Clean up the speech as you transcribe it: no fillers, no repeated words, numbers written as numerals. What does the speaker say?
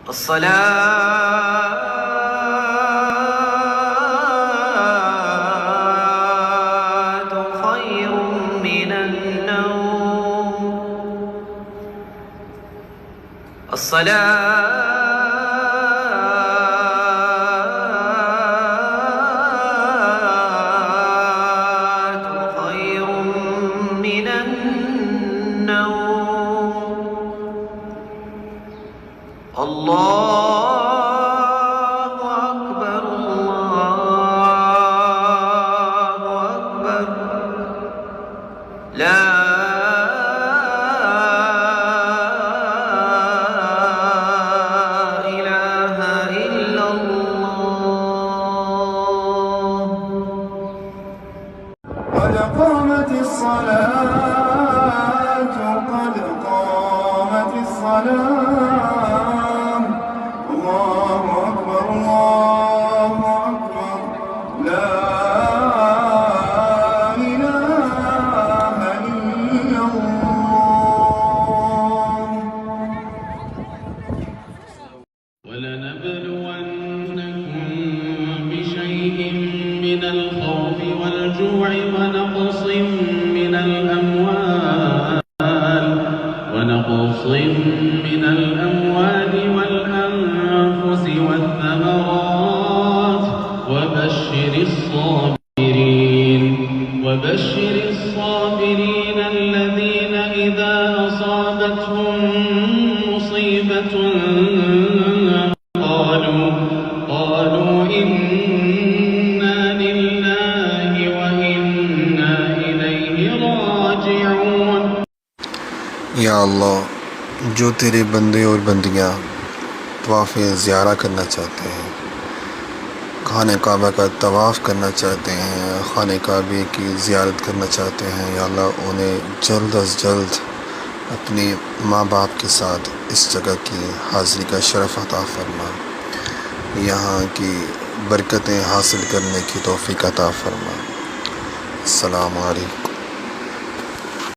अस्सलातु खैरुम मिनन नौम। अस्सलातु खैरुम मिनन नौम। अल्लाहु अकबर, अल्लाहु अकबर, ला इलाहा इल्लल्लाह। قد قامت الصلاة قد قامت الصلاة الله أكبر الله أكبر لا إله إلا الله. ولنبلونكم بشيء من الخوف والجوع ونقص من الأموال والأنفس والثمرات وبشر الصابرين الذين إذا أصابتهم مصيبة قالوا إنا لله وإنا إليه راجعون. या अल्लाह, जो तेरे बंदे और बंदियाँ तवाफ़ ज़ियारा करना चाहते हैं, खाने काबा का तवाफ़ करना चाहते हैं, खाने काबे की ज़ियारत करना चाहते हैं, या अल्लाह उन्हें जल्द अज़ जल्द अपनी माँ बाप के साथ इस जगह की हाज़िरी का शरफ़ अता फ़रमा, यहाँ की बरकतें हासिल करने की तौफ़ीक़ अता फ़रमा। अस्सलामु अलैकुम।